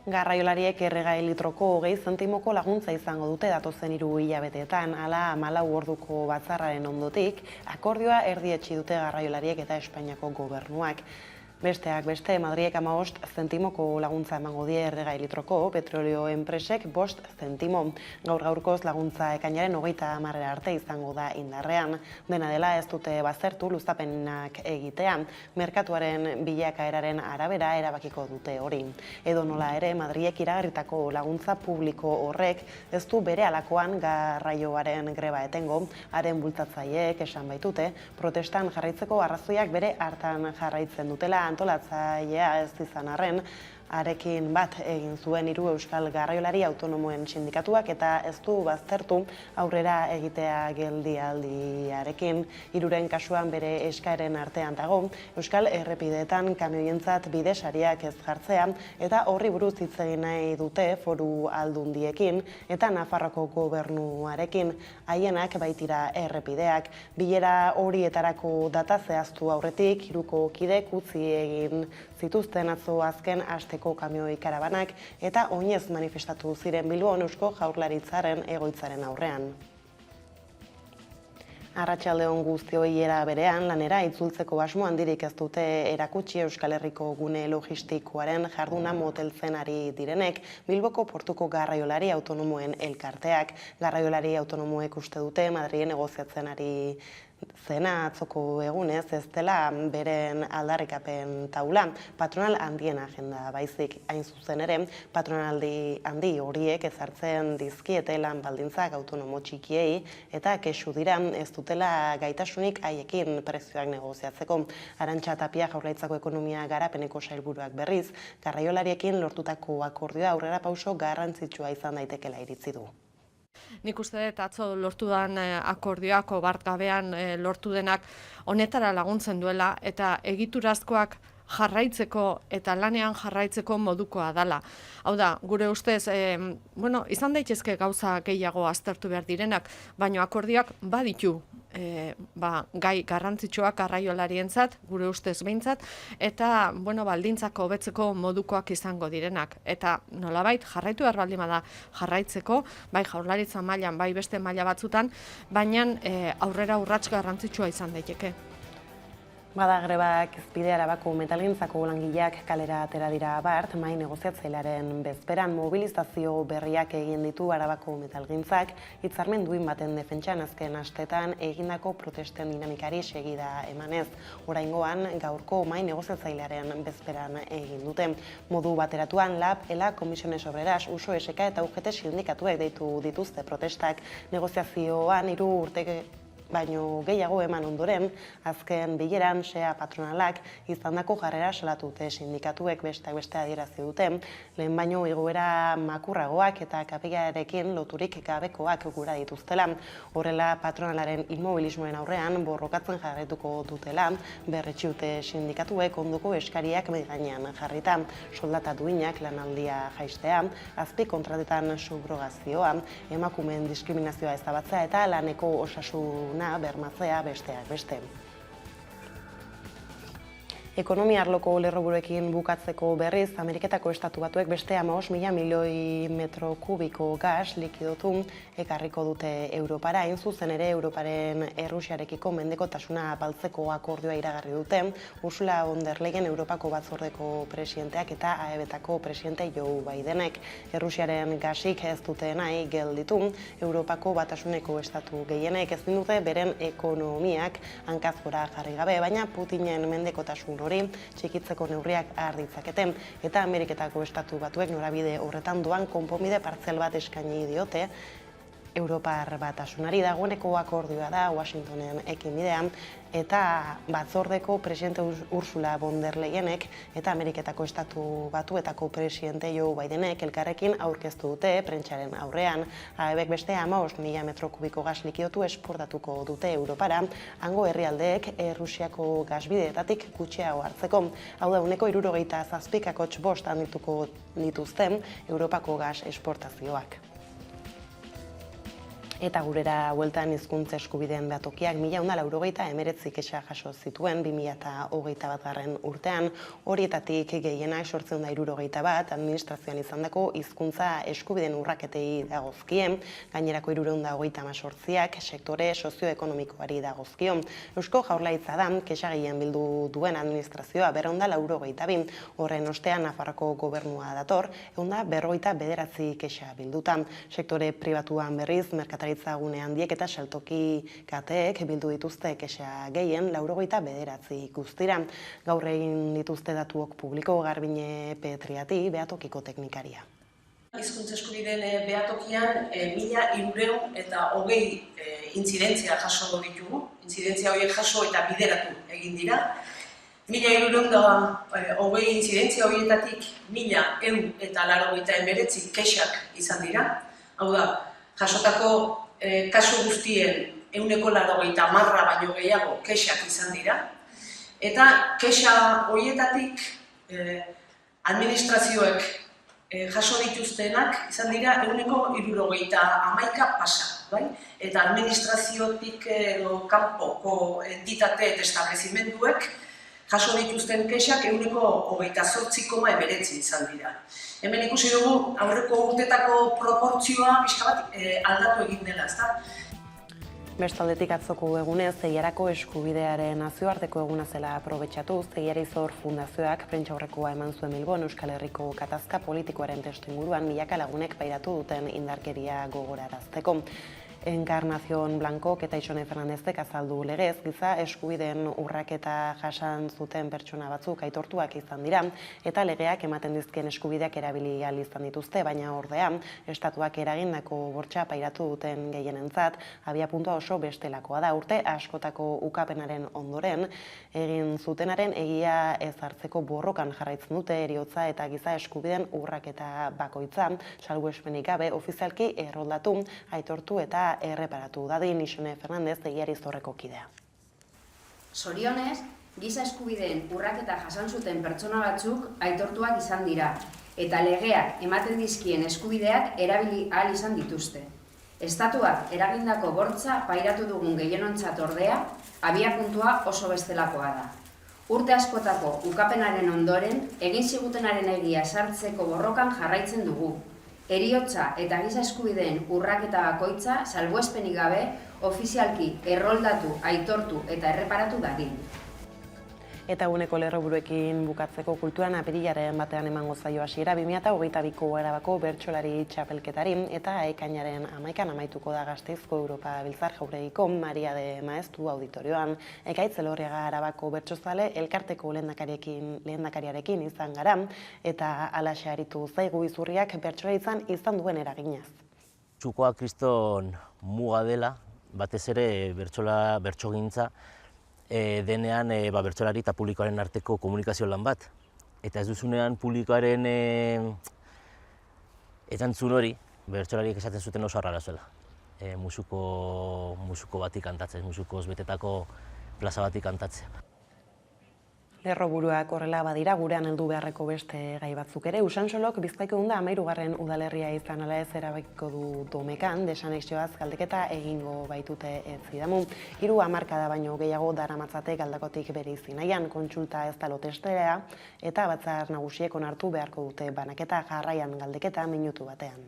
Garraiolariek erregai litroko 20 zentimoko laguntza izango dute datozen 3 hilabeteetan, hala 14 orduko batzarraren ondotik, akordioa erdietsi dute garraiolariek eta Espainiako gobernuak. Besteak beste, Madrilek 15 zentimoko laguntza emango die erregai litroko, petrolio enpresek 5 zentimo. Gaur-gaurkoz laguntza ekainaren 30 arte izango da indarrean. Dena dela ez dute baztertu luzapenak egitea. Merkatuaren bilakaeraren arabera erabakiko dute hori. Edo nola ere, Madrilek iragarritako laguntza publiko horrek ez du bere alakoan garraioaren greba etengo, haren bultzatzaileek esan baitute, protestan jarraitzeko arrazoiak bere hartan jarraitzen dutela antolatzailea ez izan arren, arekin bat egin zuen 3 euskal garraiolari autonomoen sindikatuak eta ez du baztertu aurrera egitea geldialdiarekin. 3-ren kasuan bere eskaeren artean dago, euskal errepideetan kamioientzat bidesariak ez jartzea eta horri buruz hitz egin nahi dute foru aldundiekin eta Nafarroako gobernuarekin, haienak baitira errepideak. Bilera horietarako data zehaztu aurretik, 3ko kidek utzi egin zituzten atzo azken asteko kamioi karabanak eta oinez manifestatu ziren Bilbon Eusko Jaurlaritzaren egoitzaren aurrean. Arratsalde on guztioi era berean lanera itzultzeko asmo handirik ez dute erakutsi Euskal Herriko gune logistikoaren jarduna moteltzen ari direnek Bilboko portuko garraiolari autonomoen elkarteak. Garraiolari autonomoek uste dute Madrilen negoziatzen ari zena atzoko egunez ez dela beren aldarrikapen taula, patronal handien agenda baizik. Hain zuzen ere, patronaldi handi horiek ezartzen dizkiete lan baldintzak autonomo txikiei eta kexu dira ez dutela gaitasunik haiekin prezioak negoziatzeko. Arantxa Tapia Jaurlaritzako ekonomia garapeneko sailburuak berriz, garraiolariekin lortutako akordioa aurrera pauso garrantzitsua izan daitekeela iritzi du. Nik uste dut atzo lortu den akordioak obartgabean lortu denak honetara laguntzen duela eta egiturazkoak jarraitzeko eta lanean jarraitzeko modukoa dela. Hau da, gure ustez, izan daitezke gauza gehiago aztertu behar direnak, baina akordioak baditu gai garrantzitsuak garraiolarientzat, gure ustez behintzat, eta baldintzak hobetzeko modukoak izango direnak. Eta nolabait jarraitu behar baldin bada jarraitzeko, bai Jaurlaritza mailan, bai beste maila batzutan, baina aurrera urrats garrantzitsua izan daiteke. Bada grebak Izpide Arabako metalgintzako langileak kalera atera dira bart, mai negoziatzailearen bezperan mobilizazio berriak egin ditu Arabako metalgintzak, hitzarmen duin baten defentsan azken astetan egindako protesten dinamikari segida emanez. Oraingoan gaurko mai negoziatzailearen bezperan egin dute. Modu bateratuan LAB, ELA, Komisiones Obreras, USO, SK eta UGT sindikatuek deitu dituzte protestak. Negoziazioan 3 urte baino gehiago eman ondoren, azken bileran SEA patronalak izandako jarrera salatu dute sindikatuek besteak beste adierazi dute, lehen baino egoera makurragoak eta kapilarekin loturik gabekoak gura dituztela. Horrela patronalaren inmobilismoen aurrean borrokatzen jarraituko dutela, berretsi dute sindikatuek ondoko eskariak mahai gainean jarrita, soldata duinak lanaldia jaistea, azpi kontratetan subrogazioa, emakumeen diskriminazioa ezabatzea eta laneko osasuna bermatzea besteak beste. Ekonomia arloko lerroburuekin bukatzeko berriz, Ameriketako Estatu Batuek beste 15.000 milioi metro kubiko gas likidotu ekarriko dute Europara. Hain zuzen ere Europaren Errusiarekiko mendekotasuna apaltzeko akordioa iragarri dute Ursula von der Leyen Europako batzordeko presidenteak eta AEB-tako presidente Joe Bidenek. Errusiaren gasik ez dute nahi gelditu, Europako batasuneko estatu gehienek ezin dute beren ekonomiak hankaz gora jarri gabe, baina Putinen mendekotasun hori txikitzeko neurriak har ditzakete eta Ameriketako Estatu Batuek norabide horretan doan konponbide partzial bat eskaini diote Europar Batasunari. Dagoeneko akordioa da Washingtonen ekinbidean eta batzordeko presidente Ursula von der Leyenek eta Ameriketako Estatu Batuetako presidente Joe Bidenek elkarrekin aurkeztu dute prentsaren aurrean. AEBek beste 15.000 metro kubiko gas likidotu esportatuko dute Europara, hango herrialdeek Errusiako gasbideetatik gutxiago hartzeko. Hau da, 67,5 handituko dituzten Europako gas esportazioak. Eta gurera bueltan hizkuntza eskubideen behatokiak 1189 kexa jaso zituen 2021 urtean, horietatik gehienak 861 administrazioan izandako hizkuntza eskubideen urraketei dagozkien, gainerako 328ak sektore sozioekonomikoari dagozkio. Eusko Jaurlaritza da kexa gehien bildu duen administrazioa 492, horren ostean Nafarroako gobernua dator, 159 kexa bilduta. Sektore pribatuan berriz, merkataritza gune handiek eta saltoki kateek bildu dituzte kexa gehien 99 guztira. Gaur egin dituzte datuok publiko Garbine Petriati, behatokiko teknikaria. Hizkuntza eskubideen behatokian 1320 intzidentzia jaso ditugu. Intzidentzia horiek jaso eta bideratu egin dira. 1320 intzidentzia horietatik 1189 kexak izan dira. Hau da, jasotako kasu guztien 180 baino gehiago kexak izan dira. Eta kexa horietatik administrazioek jaso dituztenak izan dira 171 pasa. Bai? Eta administraziotik edo kanpoko entitate eta establezimenduek jaso dituzten kexak 128,9 izan dira. Hemen ikusi dugu aurreko urtetako proportzioa pixka bat aldatu egin dela, ezta? Bestaldetik atzoko egunez, Zegiarako eskubidearen nazioarteko eguna zela aprobetxatuz, Zegiarizor Fundazioak prentsaurrekoa eman zuen Bilbon Euskal Herriko gatazka politikoaren testuinguruan milaka lagunek pairatu duten indarkeria gogorarazteko. Encarnación Blancok eta Ixone Fernandezek azaldu legez, giza eskubideen urraketa jasan zuten pertsona batzuk aitortuak izan dira, eta legeak ematen dizkien eskubideak erabili ahal izan dituzte, baina ordea, estatuak eragindako bortxa pairatu duten gehienentzat, abiapuntua oso bestelakoa da. Urte askotako ukapenaren ondoren, egin zutenaren egia ez hartzeko borrokan jarraitzen dute heriotza eta giza eskubideen urraketa bakoitza, salbuespenik gabe ofizialki erroldatu, aitortu eta erreparatu dadin Ixone Fernandez Zegiarizorreko kidea. Zorionez, giza eskubideen urraketa jasan zuten pertsona batzuk aitortuak izan dira, eta legeak ematen dizkien eskubideak erabili ahal izan dituzte. Estatuak eragindako bortza pairatu dugun gehienontzat ordea, abiapuntua oso bestelakoa da. Urte askotako ukapenaren ondoren, egin zigutenaren egia sartzeko borrokan jarraitzen dugu. Heriotza eta giza eskubideen urraketa bakoitza salbuespenik gabe ofizialki erroldatu, aitortu eta erreparatu dadin. Eta eguneko lerroburuekin bukatzeko kulturan apirilaren batean emango zaio hasiera 2022ko Arabako bertsolari txapelketari eta ekainaren 11an amaituko da Gasteizko Europa Biltzar Jauregiko Maria de Maestu auditorioan. Ekaitz Elorriaga Arabako bertsozale elkarteko lehendakariarekin izan gara eta halaxe aritu zaigu izurriak bertsolaritzan izan duen eraginaz. Txukoa kriston muga dela, batez ere bertsogintza, denean bertsolari eta publikoaren arteko komunikazio lan bat. Eta ez duzunean publikoaren erantzun hori, bertsolariek esaten zuten oso arrara zuela. Musuko bati kantatzen, musukoz betetako plaza bati kantatzen. Lerroburuak horrela badira, gurean heldu beharreko beste gai batzuk ere. Usansolok Bizkaiko da 13. udalerria izan ala ez erabakiko du Domekan, desanexioaz galdeketa egingo baitute ez zidamu. 3 hamarkada baino gehiago daramatzate galdakotik bereizi nahian, kontsulta ez da lotestea, eta batzar nagusiek onartu beharko dute banaketa jarraian galdeketa minutu batean.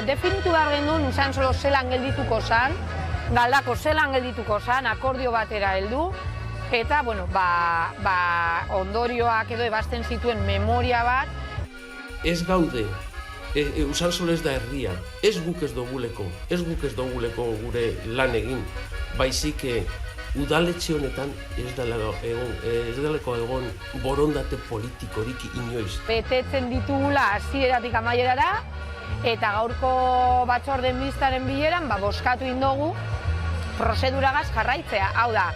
Definitu behar genuen Usansolo zelan geldituko zan, Galdako zelan geldituko zan, akordio batera heldu, eta ondorioak edo ebazten zituen memoria bat. Ez gaude, Usansolo ez da herria, ez guk ez duguleko gure lan egin, baizik udaletxe honetan ez delako egon borondate politikorik inoiz. Betetzen ditugula hasieratik amaierara, eta gaurko batzorden biztaren bileran bozkatu indogu prozeduragaz jarraitzea. Hau da,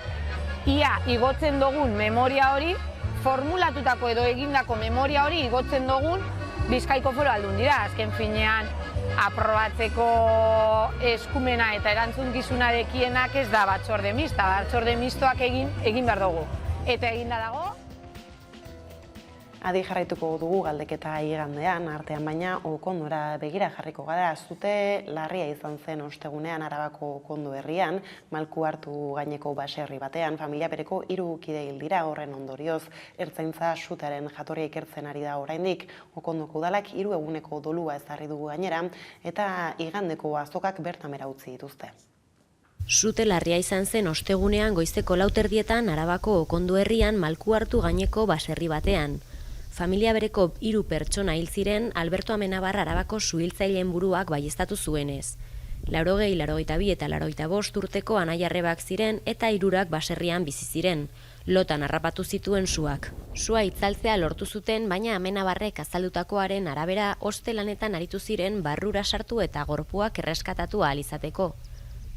ia igotzen dugun memoria hori, formulatutako edo egindako memoria hori igotzen dugun Bizkaiko Foru Aldundia, azken finean aprobatzeko eskumena eta erantzukizuna dekienak ez da batzorde mista. Batzorde mistoak egin behar dugu. Eta eginda dago. Adi jarraituko dugu galdeketa igandean, artean baina okondora begira jarriko gara. Zute larria izan zen ostegunean Arabako Okondo herrian, Malku Hartu gaineko baserri batean, familia bereko 3 kide hil dira. Horren ondorioz, ertzaintza sutearen jatorria ikertzen ari da oraindik. Okondoko udalak 3 eguneko dolua ezarri dugu gainera, eta igandeko azokak bertan behera utzi dituzte. Sute larria izan zen ostegunean goizeko 4:00 Arabako Okondo herrian Malku Hartu gaineko baserri batean. Familia bereko 3 pertsona hil ziren Alberto Amenabar Arabako suhiltzaileen buruak baieztatu zuenez. 80, 82 eta 85 urteko anai-arrebak ziren eta 3 baserrian bizi ziren. Lotan harrapatu zituen suak. Sua itzaltzea lortu zuten, baina Amenabarrek azaldutakoaren arabera oste lanetan aritu ziren barrura sartu eta gorpuak erreskatatu ahal izateko.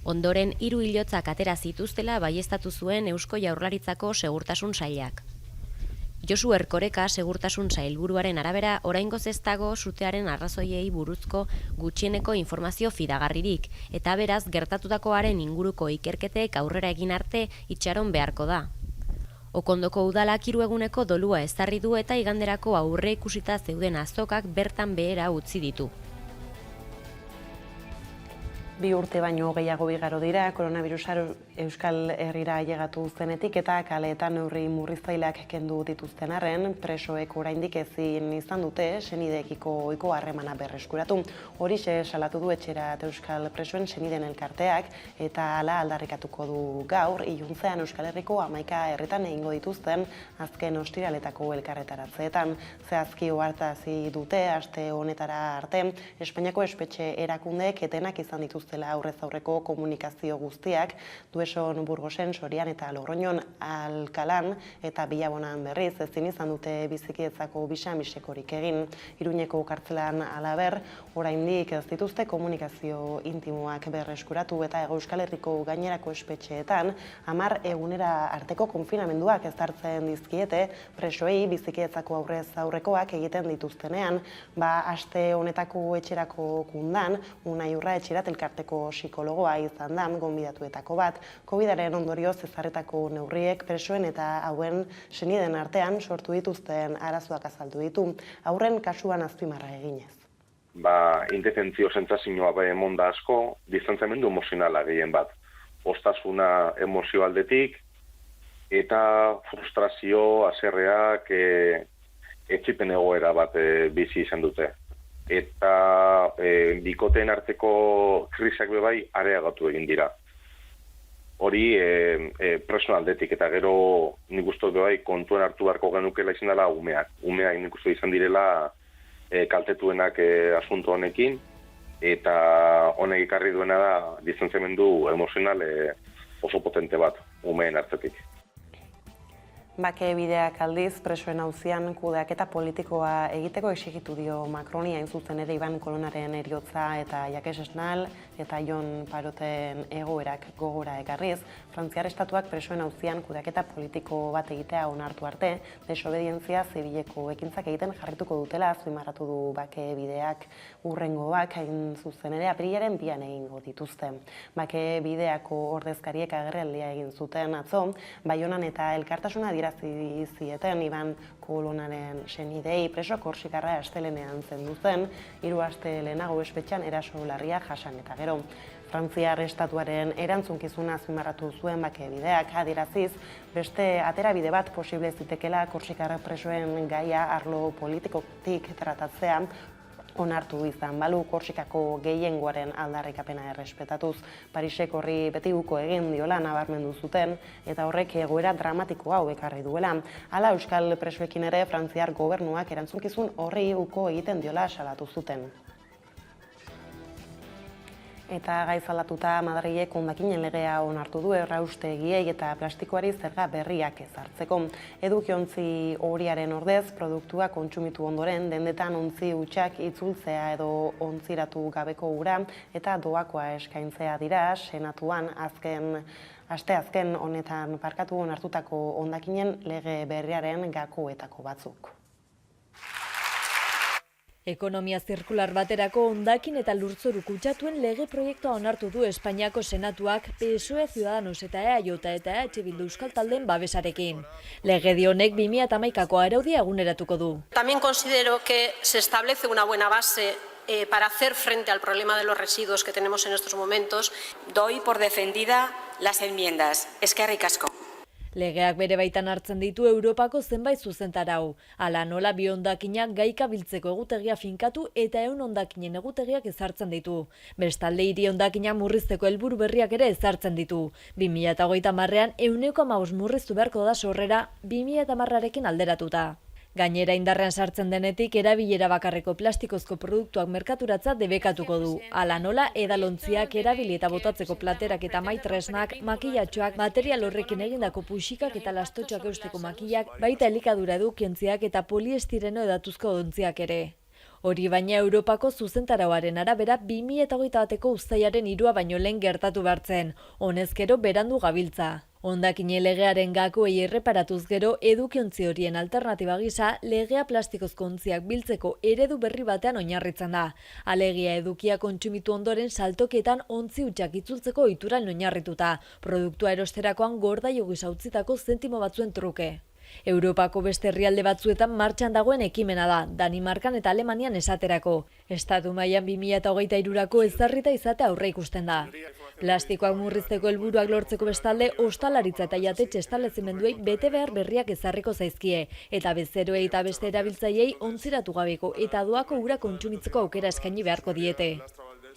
Ondoren 3 hilotzak atera zituztela baieztatu zuen Eusko Jaurlaritzako Segurtasun Sailak. Josu Erkoreka Segurtasun Sailburuaren arabera oraingoz ez dago sutearen arrazoiei buruzko gutxieneko informazio fidagarririk, eta beraz gertatutakoaren inguruko ikerketek aurrera egin arte itxaron beharko da. Okondoko udalak 3 eguneko dolua ezarri du eta iganderako aurre ikusita zeuden azokak bertan behera utzi ditu. 2 urte baino gehiago igaro dira koronabirusa Euskal Herrira ailegatu zenetik eta kaleetan neurri murriztaileak kendu dituzten arren, presoek oraindik ezin izan dute senideekiko ohiko harremana berreskuratu. Horixe salatu du Etxerat Euskal Presoen senideen elkarteak eta hala aldarrikatuko du gaur iluntzean Euskal Herriko 11 herritan egingo dituzten azken ostiraletako elkarretaratzeetan. Zehazki ohartarazi dute aste honetara arte Espainiako espetxe erakundeek etenak izan dituztela aurrez aurreko komunikazio guztiak, Dueson, Burgosen, Sorian eta Logroñon, Alkalan eta Bilabonan berriz ezin izan dute bizikietzako bisamisekorik egin. Iruñeko kartzelan halaber, oraindik ez dituzte komunikazio intimoak berreskuratu eta Euskal Herriko gainerako espetxeetan 10 egunera arteko konfinamenduak ezartzen dizkiete presoei bizikietzako aurrez aurrekoak egiten dituztenean, aste honetako etxerako kundan, Unai Urra Etxerat elkarteko psikologoa izan da gonbidatuetako bat. Covidaren ondorioz ezarritako neurriek presoen eta hauen senideen artean sortu dituzten arazoak azaldu ditu. Haurren kasuan azpimarra eginez. Indefentzio sentsazioa emon da asko, distantzamendu emozionala gehien bat. Ostasuna emozio aldetik eta frustrazio, haserreak, etsipen egoera bat bizi izan dute. Eta bikoteen arteko krisak bebai areagatu egin dira. Hori preso aldetik eta gero nik uste bebai kontuen hartu beharko genukela izan dela umeak. Umeak nik uste izan direla kaltetuenak asunto honekin eta honek ekarri duena da distantzamendu emozional oso potente bat umeen artetik. Bake bideak aldiz, presoen auzian kudeaketa politikoa egiteko exigitu dio Macroni, hain zuzen ere Iban Kolonaren heriotza eta Jakes Esnal eta Jon Paroten egoerak gogora ekarriz. Frantziar estatuak presoen auzian kudeaketa politiko bat egitea onartu arte, desobedientzia zibileko ekintzak egiten jarrituko dutela azpimarratu du bake bideak. Hurrengoak hain zuzen ere apirilaren 2 egingo dituzte. Bake bideako ordezkariek agerraldia egin zuten atzo, Baionan eta Elkartasuna zieten Iban Kolonaren senidei preso Korsikarra astelenean zendu zen, 3 aste lehenago espetxean eraso larria jasan eta gero. Frantziar estatuaren erantzunkizuna azpimarratu zuen bake bideak adieraziz, beste aterabide bat posible zitekela Korsikarra presoen gaia arlo politikotik tratatzea, onartu izan balu Korsikako gehiengoaren aldarrikapena errespetatuz. Parisek horri beti uko egin diola nabarmendu zuten eta horrek egoera dramatiko hau ekarri duela. Hala Euskal presoekin ere Frantziar gobernuak erantzunkizun horri uko egiten diola salatu zuten. Eta gaizalatuta Madrilek hondakinen legea onartu du erraustegiei eta plastikoari zerga berriak ezartzeko. Edukiontzi horiaren ordez, produktua kontsumitu ondoren dendetan ontzi hutsak itzultzea edo ontziratu gabeko ura eta doakoa eskaintzea dira Senatuan asteazken honetan onartutako hondakinen lege berriaren gakoetako batzuk. Ekonomia zirkular baterako hondakin eta lurzoru kutsatuen lege proiektua onartu du Espainiako Senatuak PSOE, Ciudadanos eta EAJ eta EH Bildu Euskal Taldeen babesarekin. Legedi honek 2011ko araudia eguneratuko du. También considero que se establece una buena base para hacer frente al problema de los residuos que tenemos en estos momentos. Doy por defendida las enmiendas. Eskerrik asko. Legeak bere baitan hartzen ditu Europako zenbait zuzentarau. Hala nola bi hondakinak gaika biltzeko egutegia finkatu eta 100 hondakinen egutegiak ezartzen ditu. Bestalde hiri hondakinak murrizteko helburu berriak ere ezartzen ditu. 2030ean 115 murriztu beharko da sorrera 2010arekin alderatuta. Gainera indarrean sartzen denetik erabilera bakarreko plastikozko produktuak merkaturatza debekatuko du. Hala nola edalontziak erabili eta botatzeko platerak eta maitresnak, makillatxoak, material horrekin egindako puxikak eta lastotxoak eusteko makillak, baita elikadura edukiontziak eta poliestireno edatuzko odontziak ere. Hori baina Europako zuzentarauaren arabera 2021ko uztailaren 3 baino lehen gertatu behartzen, honezkero berandu gabiltza. Hondakine legearen gakoei erreparatuz gero edukiontzi horien alternatiba gisa legea plastikozko ontziak biltzeko eredu berri batean oinarritzen da. Alegia edukia kontsumitu ondoren saltokietan ontzi hutsak itzultzeko ohituran oinarrituta, produktua erosterakoan gordailu gisa utzitako zentimo batzuen truke. Europako beste herrialde batzuetan martxan dagoen ekimena da, Danimarkan eta Alemanian esaterako. Estatu mailan 2023ko ezarrita izatea aurre ikusten da. Plastikoak murrizteko helburuak lortzeko bestalde, ostalaritza eta jatetxe establezimenduei bete behar berriak ezarriko zaizkie, eta bezeroei eta beste erabiltzaileei ontziratu gabeko eta doako ura kontsumitzeko aukera eskaini beharko diete.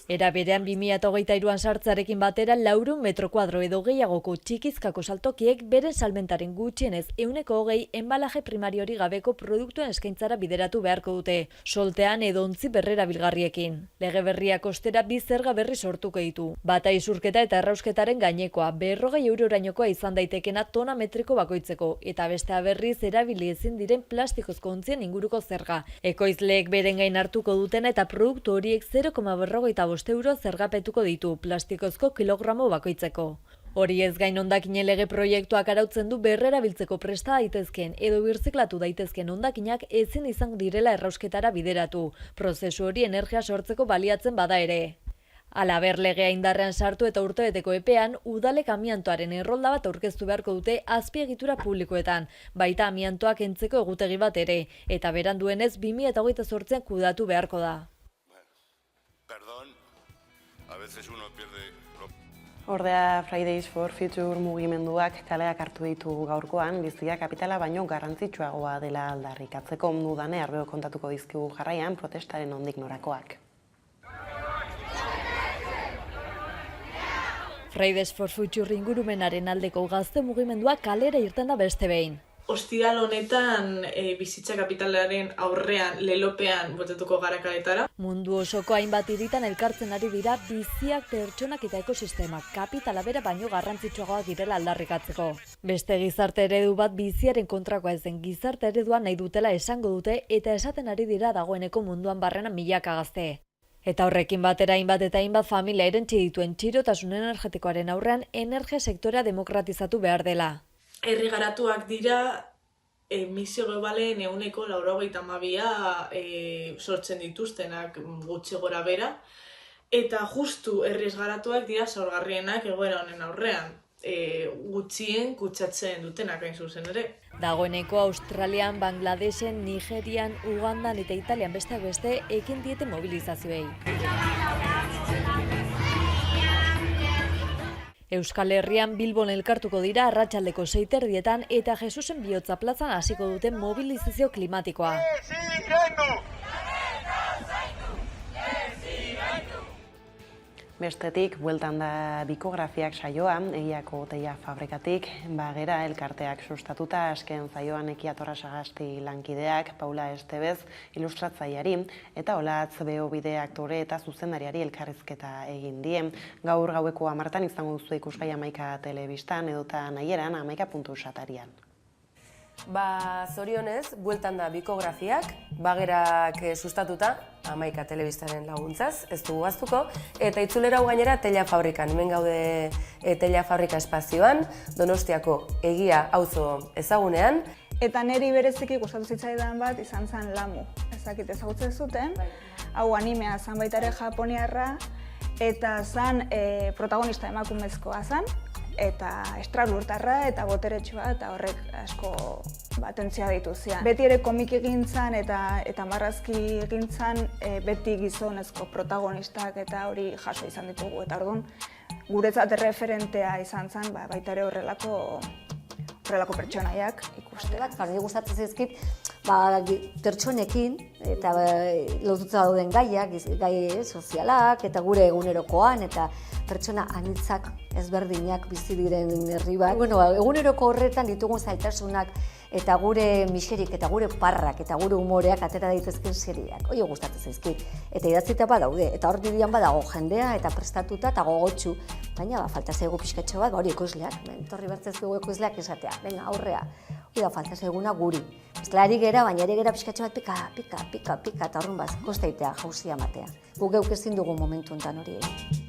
Era berean 2023an sartzarekin batera 400 metro kuadro edo gehiagoko txikizkako saltokiek beren salmentaren gutxienez 20% enbalaje primariori gabeko produktuen eskaintzara bideratu beharko dute, soltean edo ontzi berrera bilgarriekin. Lege berriak ostera 2 zerga berri sortuko ditu. Bata isurketa eta errausketaren gainekoa, 40 eurorainokoa izan daitekena tona metriko bakoitzeko, eta bestea berriz erabili ezin diren plastikozko ontzien inguruko zerga. Ekoizleek beren gain hartuko dutena eta produktu horiek 0,45 euro zergapetuko ditu plastikozko kilogramo bakoitzeko. Hori ez gain hondakinen lege proiektuak arautzen du berrerabiltzeko presta daitezken edo birziklatu daitezken hondakinak ezin izan direla errausketara bideratu, prozesu hori energia sortzeko baliatzen bada ere. Halaber legea indarrean sartu eta urtebeteko epean, udalek amiantoaren errolda bat aurkeztu beharko dute azpiegitura publikoetan, baita amiantoak kentzeko egutegi bat ere, eta beranduenez 2028an kudatu beharko da. Ordea Fridays for Future mugimenduak kaleak hartu ditu gaurkoan, bizia kapitala baino garrantzitsuagoa dela aldarrikatzeko. Udane arbeo kontatuko dizkigu jarraian protestaren nondik norakoak. Fridays for Future ingurumenaren aldeko gazte mugimenduak kalera irten da beste behin. Ostiral honetan bizitza kapitalaren aurrean, lelopean botatuko gara kaletara. Mundu osoko hainbat hiritan elkartzen ari dira biziak, pertsonak eta ekosistemak kapitala bera baino garrantzitsuagoak direla aldarrikatzeko. Beste gizarte eredu bat biziaren kontrakoa ezen gizarte eredua nahi dutela esango dute eta esaten ari dira dagoeneko munduan barrena milaka gazte. Eta horrekin batera hainbat eta hainbat familia erentsi dituen txirotasun energetikoaren aurrean energia sektorea demokratizatu behar dela. Herri garatuak dira emisio globalen 92% sortzen dituztenak gutxi gora bera, eta justu herriz garatuak dira zaurgarrienak egoera honen aurrean, gutxien kutsatzen dutenak hain zuzen ere. Dagoeneko Australian, Bangladesen, Nigerian, Ugandan eta Italian besteak beste ekin diete mobilizazioei. Euskal Herrian Bilbon elkartuko dira arratsaldeko 6:30 eta Jesusen Bihotza plazan hasiko duten mobilizazio klimatikoa. Bestetik, bueltan da bikografiak saioa, egiako teia fabrikatik, bagera elkarteak sustatuta, azken zaioan Ekiatorra Sagasti lankideak, Paula Estebez, ilustratzaileari, eta Olatz Beobide aktore eta zuzendariari elkarrizketa egin die. Gaur gaueko 10 izango duzu ikusgai Hamaika telebistan edota nahieran hamaika.satarian. Zorionez, bueltan da bikografiak, bagerak sustatuta, Hamaika telebistaren laguntzaz, ez dugu gaztuko, eta itzulera hau gainera Teila Fabrikan, hemen gaude Teila Fabrika espazioan, Donostiako Egia auzo ezagunean. Eta niri bereziki gustatu zitzaidan bat izan zen Lamu. ezagutzen zuten, hau animea zan baita ere japoniarra, eta zan protagonista emakumezkoa zan, eta estralurtarra eta boteretsua, eta horrek asko atentzioa ditu zian. Beti ere komik egintzan eta marrazki egintzan beti gizonezko protagonistak eta hori jaso izan ditugu. Eta orduan, guretzat referentea izan zen, baita ere horrelako pertsonaiak ikustea. Nire gustatzen zaizkit, pertsonekin eta lotuta dauden gaiak, gai sozialak eta gure egunerokoan eta pertsona anitzak ezberdinak bizi diren herri bat. Eguneroko horretan ditugun zailtasunak eta gure miserik eta gure parrak eta gure umoreak atera daitezken serieak. Hori gustatzen zaizkit. Eta idatzita badaude, eta hor bidean badago jendea eta prestatuta eta gogotsu. Baina falta zaigu pixkatxo bat, hori ekoizleak, torri bertzez dugu ekoizleak esatea, venga, aurrea. Hori da falta zaiguna guri. Bestela ari gera, baina ari gera pixkatxo bat pika, eta horren kostaitea jauzia matea. Guk geuk ezin dugu momentu enten hori egin.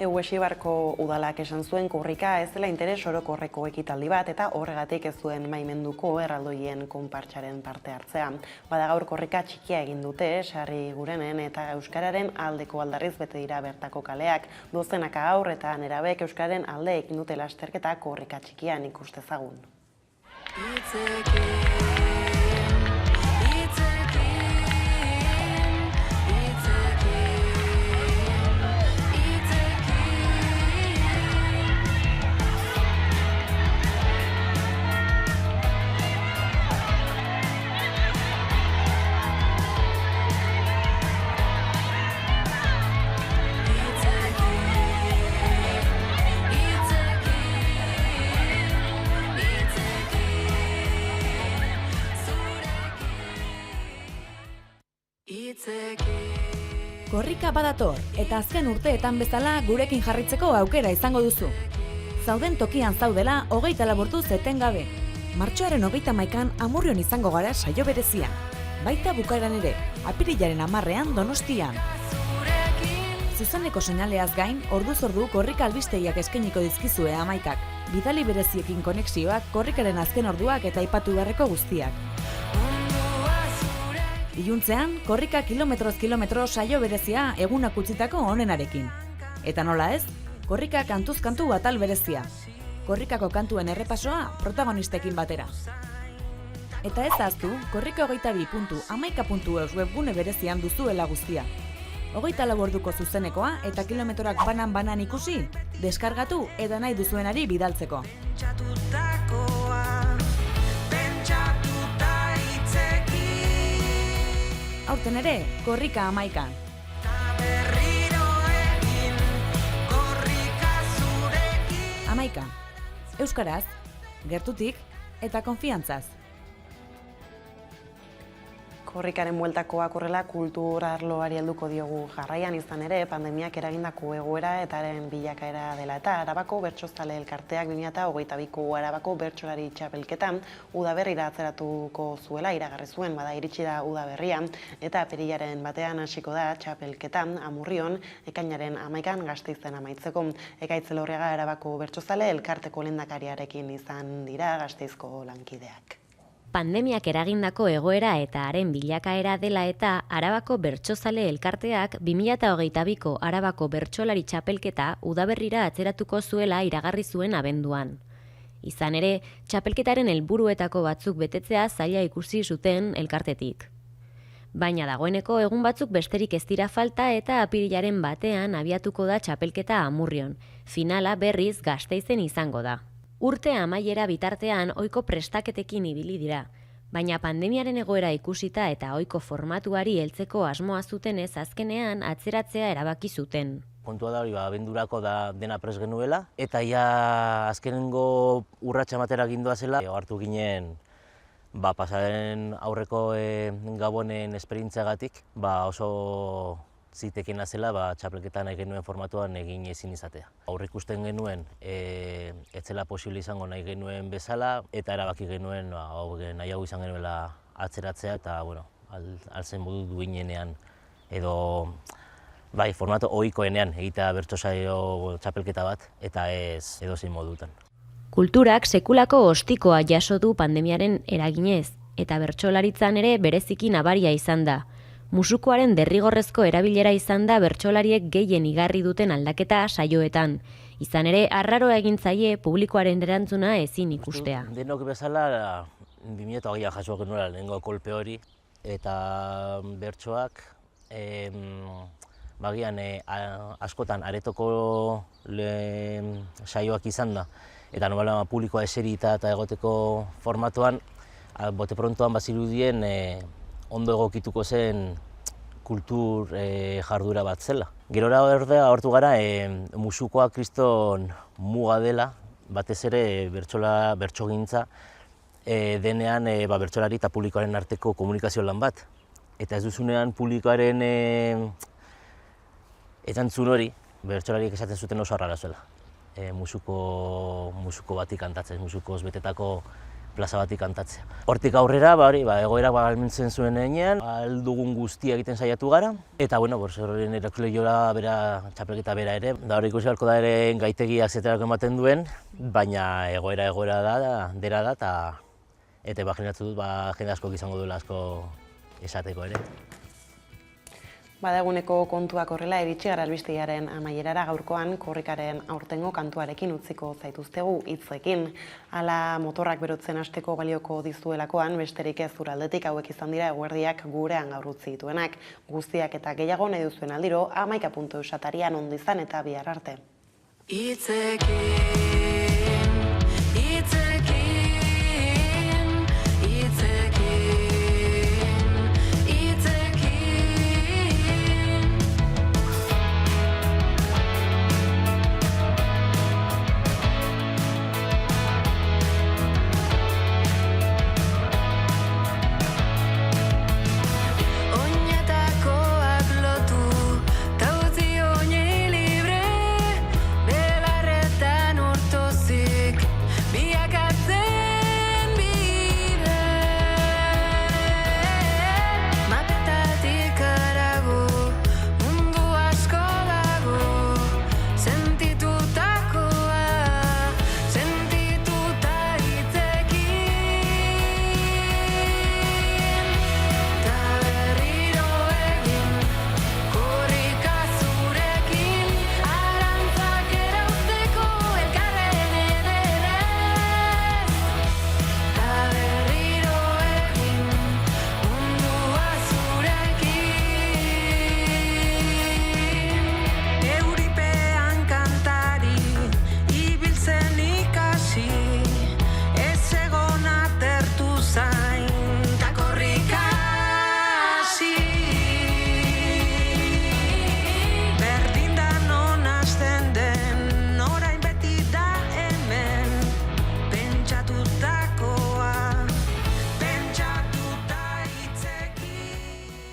Eguesibarko udalak esan zuen korrika ez dela interes orokorreko ekitaldi bat eta horregatik ez zuen baimenduko erraldoien konpartsaren parte hartzea. Bada gaur korrika txikia egin dute, sarri gurenen eta euskararen aldeko aldarriz bete dira bertako kaleak. Dozenaka haur eta nerabek euskararen alde ekin dute lasterketa korrika txikian ikustezagun. Korrika badator, eta azken urteetan bezala gurekin jarritzeko aukera izango duzu. Zauden tokian zaudela, 24 orduz etengabe. Martxoaren 31an Amurrion izango gara saio berezian. Baita bukaeran ere, apirilaren 10ean Donostian. Zuzeneko seinaleaz gain, orduz ordu korrika albistegiak eskainiko dizkizue Amaikak. Bidali bereziekin konexioak, korrikaren azken orduak eta aipatu beharreko guztiak. Iluntzean, korrika kilometroz kilometro saio berezia egunak utzitako onenarekin. Eta nola ez, korrika kantuz kantu atal berezia. Korrikako kantuen errepasoa protagonistekin batera. Eta ez ahaztu, korrika22.amaika.eus webgune berezian duzuela guztia. 24 orduko zuzenekoa eta kilometroak banan ikusi, deskargatu eta nahi duzuenari bidaltzeko. Aurten ere, korrika Amaikan. Amaika, euskaraz, gertutik eta konfiantzaz. Korrikaren bueltakoak horrela kulturarloari helduko diogu jarraian izan ere pandemiak eragindako egoera eta haren bilakaera dela eta Arabako Bertsozale Elkarteak 2022ko Arabako Bertsolari Txapelketan udaberrira atzeratuko zuela iragarri zuen, bada iritsi da udaberria eta apirilaren batean hasiko da txapelketan Amurrion ekainaren 11an Gasteizen amaitzeko. Ekaitz Elorriaga Arabako Bertsozale Elkarteko lehendakariarekin izan dira Gasteizko lankideak. Pandemiak eragindako egoera eta haren bilakaera dela eta Arabako Bertsozale Elkarteak 2022ko Arabako Bertsolari Txapelketa udaberrira atzeratuko zuela iragarri zuen abenduan. Izan ere, txapelketaren helburuetako batzuk betetzea zaila ikusi zuten elkartetik. Baina dagoeneko egun batzuk besterik ez dira falta eta apirilaren batean abiatuko da txapelketa Amurrion. Finala berriz Gasteizen izango da. Urte amaiera bitartean ohiko prestaketekin ibili dira, baina pandemiaren egoera ikusita eta ohiko formatuari heltzeko asmoa zutenez azkenean atzeratzea erabaki zuten. Kontua da hori, abendurako da dena prest genuela, eta ja azkenengo urratsa ematera gindoa zela, hartu ginen pasaren aurreko gabonen esperientziagatik, oso zitekena zela txapelketan nahi genuen formatuan egin ezin izatea. Aurreikusten genuen ez zela posible izango nahi genuen bezala eta erabaki genuen nahiago izan genuela atzeratzea eta alzen modu duinenean edo bai, formato ohikoenean egitea bertso saio txapelketa bat, eta ez edozein modutan. Kulturak sekulako ostikoa jaso du pandemiaren eraginez, eta bertsolaritzan ere bereziki nabaria izan da. Musukoaren derrigorrezko erabilera izan da bertsolariek gehien igarri duten aldaketa saioetan. Izan ere, arraroa egin zaie publikoaren erantzuna ezin ikustea. Denok bezala, 2008 jaso genuela lehenengo kolpe hori, eta bertsoak bagian askotan aretoko saioak izan da, eta normala publikoa eserita eta egoteko formatoan, bote prontoan bazirudien ondo egokituko zen kultur jardura bat zela. Gerora ordea hartu gara musukoa kriston muga dela, batez ere bertsogintza denean bertsolari eta publikoaren arteko komunikazio lan bat. Eta ez duzunean publikoaren erantzun hori, bertsolariek esaten zuten oso arrara zuela. Musuko bati kantatzen, musukoz betetako plaza bati kantatzea. Hortik aurrera, egoera balmentzen zuen enean, aldugun guztia egiten saiatu gara, eta horren erakuleiora txapelketa bera ere, da hori ikusi beharko da ere gaitegiak zeterako ematen duen, baina egoera dera da, eta imaginatzen dut jende asko izango duela asko esateko ere. Badaguneko kontuak horrela iritsi gara albistegiaren amaierara gaurkoan korrikaren aurtengo kantuarekin utziko zaituztegu hitzekin. Hala motorrak berotzen hasteko balioko dizuelakoan, besterik ez uraldetik hauek izan dira eguerdiak gurean gaur utzi dituenak. Guztiak eta gehiago nahi duzuen aldiro, 11.eus atarian ondo izan eta bihar arte.